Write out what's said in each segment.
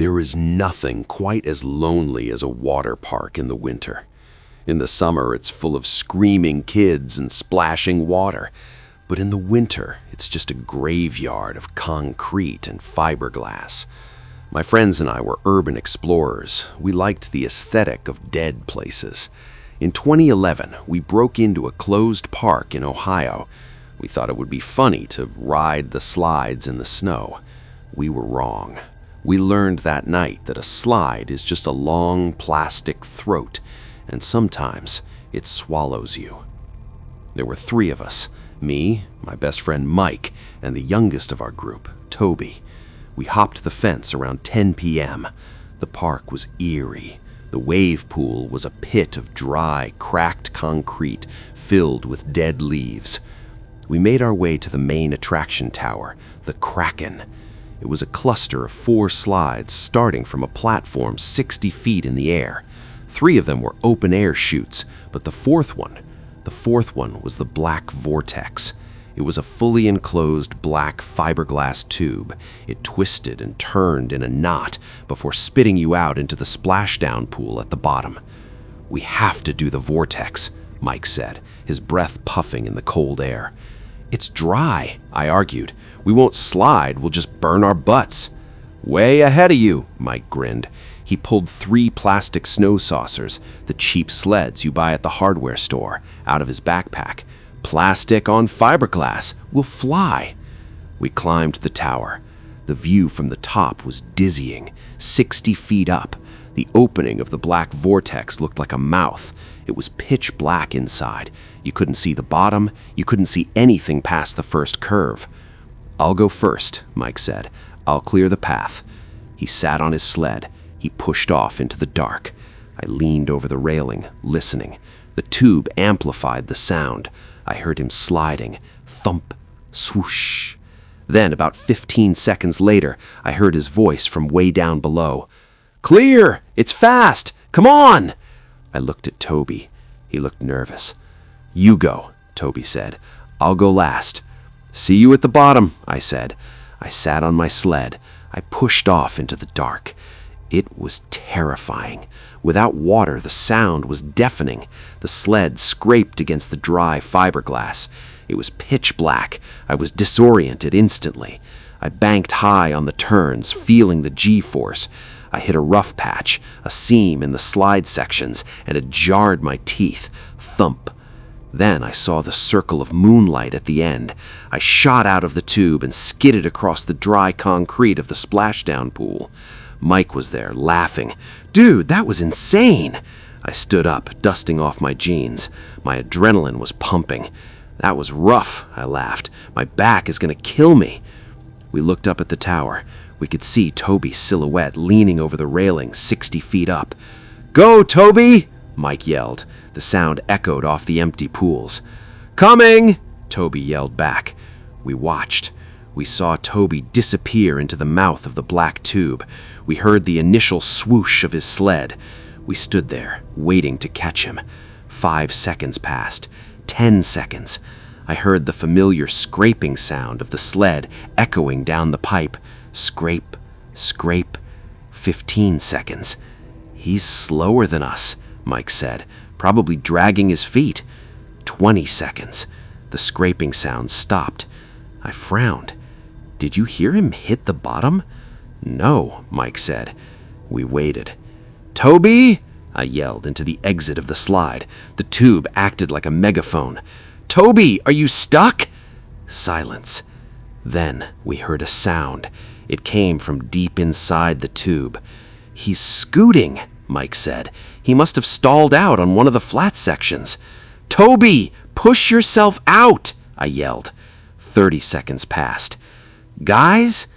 There is nothing quite as lonely as a water park in the winter. In the summer, it's full of screaming kids and splashing water. But in the winter, it's just a graveyard of concrete and fiberglass. My friends and I were urban explorers. We liked the aesthetic of dead places. In 2011, we broke into a closed park in Ohio. We thought it would be funny to ride the slides in the snow. We were wrong. We learned that night that a slide is just a long plastic throat, and sometimes it swallows you. There were 3 of us, me, my best friend Mike, and the youngest of our group, Toby. We hopped the fence around 10 p.m. The park was eerie. The wave pool was a pit of dry, cracked concrete filled with dead leaves. We made our way to the main attraction tower, the Kraken. It was a cluster of 4 slides starting from a platform 60 feet in the air. 3 of them were open-air chutes, but the fourth one was the Black Vortex. It was a fully enclosed black fiberglass tube. It twisted and turned in a knot before spitting you out into the splashdown pool at the bottom. "We have to do the vortex," Mike said, his breath puffing in the cold air. "It's dry," I argued. "We won't slide, we'll just burn our butts." "Way ahead of you," Mike grinned. He pulled 3 plastic snow saucers, the cheap sleds you buy at the hardware store, out of his backpack. "Plastic on fiberglass. We'll fly." We climbed the tower. The view from the top was dizzying, 60 feet up. The opening of the Black Vortex looked like a mouth. It was pitch black inside. You couldn't see the bottom. You couldn't see anything past the first curve. "I'll go first," Mike said. "I'll clear the path." He sat on his sled. He pushed off into the dark. I leaned over the railing, listening. The tube amplified the sound. I heard him sliding. Thump, swoosh. Then, about 15 seconds later, I heard his voice from way down below. "Clear! It's fast! Come on!" I looked at Toby. He looked nervous. "You go," Toby said. "I'll go last." "See you at the bottom," I said. I sat on my sled. I pushed off into the dark. It was terrifying. Without water, the sound was deafening. The sled scraped against the dry fiberglass. It was pitch black. I was disoriented instantly. I banked high on the turns, feeling the G-force. I hit a rough patch, a seam in the slide sections, and it jarred my teeth. Thump. Then I saw the circle of moonlight at the end. I shot out of the tube and skidded across the dry concrete of the splashdown pool. Mike was there, laughing. "Dude, that was insane!" I stood up, dusting off my jeans. My adrenaline was pumping. "That was rough," I laughed. "My back is going to kill me." We looked up at the tower. We could see Toby's silhouette leaning over the railing 60 feet up. "Go, Toby!" Mike yelled. The sound echoed off the empty pools. "Coming!" Toby yelled back. We watched. We saw Toby disappear into the mouth of the black tube. We heard the initial swoosh of his sled. We stood there, waiting to catch him. 5 seconds passed. 10 seconds. I heard the familiar scraping sound of the sled echoing down the pipe. Scrape, scrape. 15 seconds. "He's slower than us," Mike said, "probably dragging his feet." 20 seconds. The scraping sound stopped. I frowned. "Did you hear him hit the bottom?" "No," Mike said. We waited. "Toby!" I yelled into the exit of the slide. The tube acted like a megaphone. "Toby, are you stuck?" Silence. Then we heard a sound. It came from deep inside the tube. "He's scooting," Mike said. "He must have stalled out on one of the flat sections." "Toby, push yourself out!" I yelled. 30 seconds passed. "Guys?"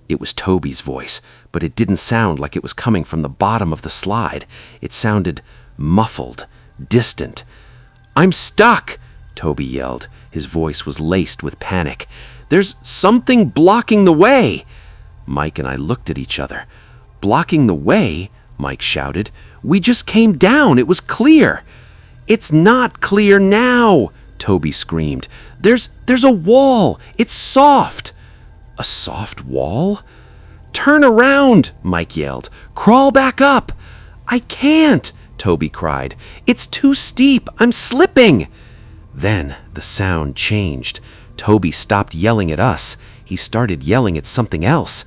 It was Toby's voice, but it didn't sound like it was coming from the bottom of the slide. It sounded muffled, distant. "I'm stuck!" Toby yelled. His voice was laced with panic. "There's something blocking the way!" Mike and I looked at each other. "Blocking the way?" Mike shouted. "We just came down. It was clear." "It's not clear now!" Toby screamed. There's a wall! It's soft!" "A soft wall?" "Turn around!" Mike yelled. "Crawl back up!" "I can't!" Toby cried. "It's too steep! I'm slipping!" Then the sound changed. Toby stopped yelling at us. He started yelling at something else.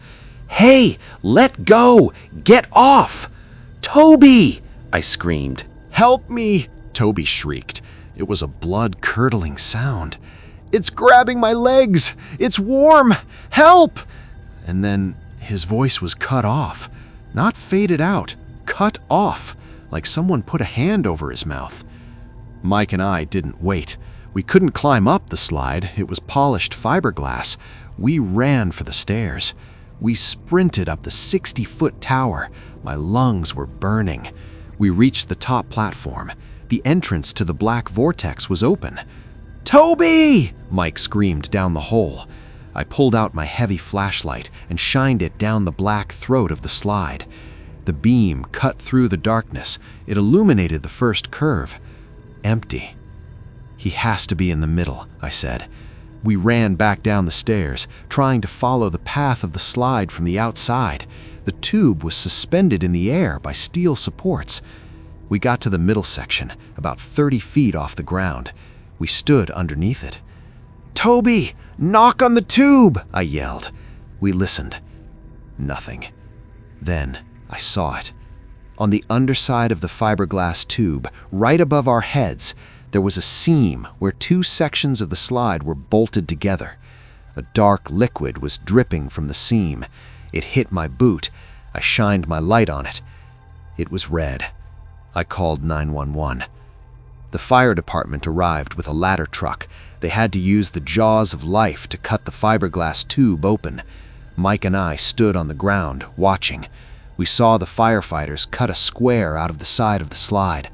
"Hey, let go! Get off!" "Toby!" I screamed. "Help me!" Toby shrieked. It was a blood-curdling sound. "It's grabbing my legs! It's warm! Help!" And then his voice was cut off. Not faded out, cut off, like someone put a hand over his mouth. Mike and I didn't wait. We couldn't climb up the slide. It was polished fiberglass. We ran for the stairs. We sprinted up the 60-foot tower. My lungs were burning. We reached the top platform. The entrance to the Black Vortex was open. "Toby!" Mike screamed down the hole. I pulled out my heavy flashlight and shined it down the black throat of the slide. The beam cut through the darkness. It illuminated the first curve. Empty. "He has to be in the middle," I said. We ran back down the stairs, trying to follow the path of the slide from the outside. The tube was suspended in the air by steel supports. We got to the middle section, about 30 feet off the ground. We stood underneath it. "Toby, knock on the tube!" I yelled. We listened. Nothing. Then I saw it. On the underside of the fiberglass tube, right above our heads, there was a seam where two sections of the slide were bolted together. A dark liquid was dripping from the seam. It hit my boot. I shined my light on it. It was red. I called 911. The fire department arrived with a ladder truck. They had to use the jaws of life to cut the fiberglass tube open. Mike and I stood on the ground, watching. We saw the firefighters cut a square out of the side of the slide.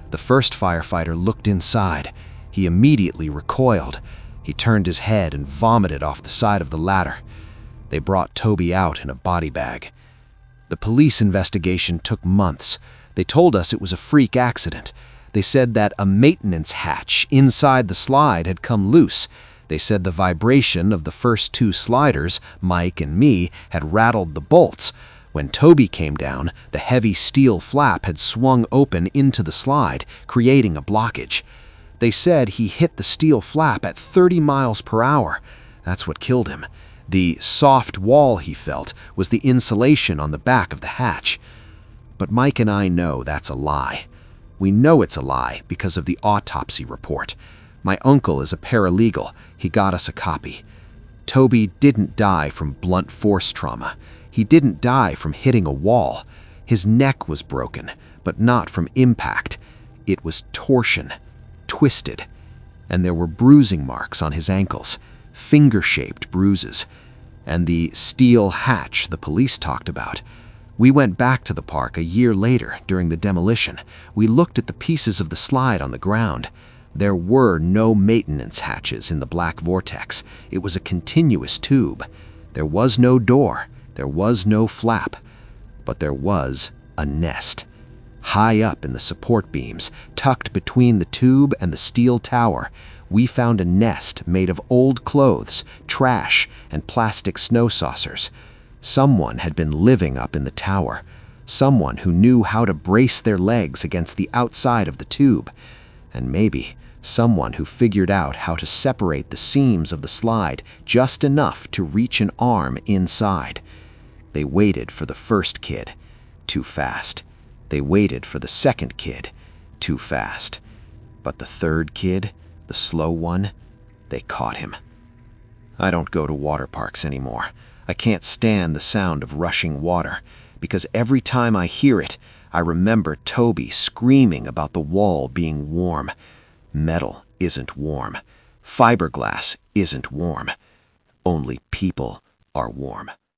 The first firefighter looked inside. He immediately recoiled. He turned his head and vomited off the side of the ladder. They brought Toby out in a body bag. The police investigation took months. They told us it was a freak accident. They said that a maintenance hatch inside the slide had come loose. They said the vibration of the first two sliders, Mike and me, had rattled the bolts. When Toby came down, the heavy steel flap had swung open into the slide, creating a blockage. They said he hit the steel flap at 30 miles per hour. That's what killed him. The soft wall he felt was the insulation on the back of the hatch. But Mike and I know that's a lie. We know it's a lie because of the autopsy report. My uncle is a paralegal. He got us a copy. Toby didn't die from blunt force trauma. He didn't die from hitting a wall. His neck was broken, but not from impact. It was torsion, twisted, and there were bruising marks on his ankles, finger-shaped bruises, and the steel hatch the police talked about. We went back to the park a year later during the demolition. We looked at the pieces of the slide on the ground. There were no maintenance hatches in the Black Vortex. It was a continuous tube. There was no door. There was no flap. But there was a nest. High up in the support beams, tucked between the tube and the steel tower, we found a nest made of old clothes, trash, and plastic snow saucers. Someone had been living up in the tower. Someone who knew how to brace their legs against the outside of the tube. And maybe someone who figured out how to separate the seams of the slide just enough to reach an arm inside. They waited for the first kid. Too fast. They waited for the second kid. Too fast. But the third kid, the slow one, they caught him. I don't go to water parks anymore. I can't stand the sound of rushing water, because every time I hear it, I remember Toby screaming about the wall being warm. Metal isn't warm. Fiberglass isn't warm. Only people are warm.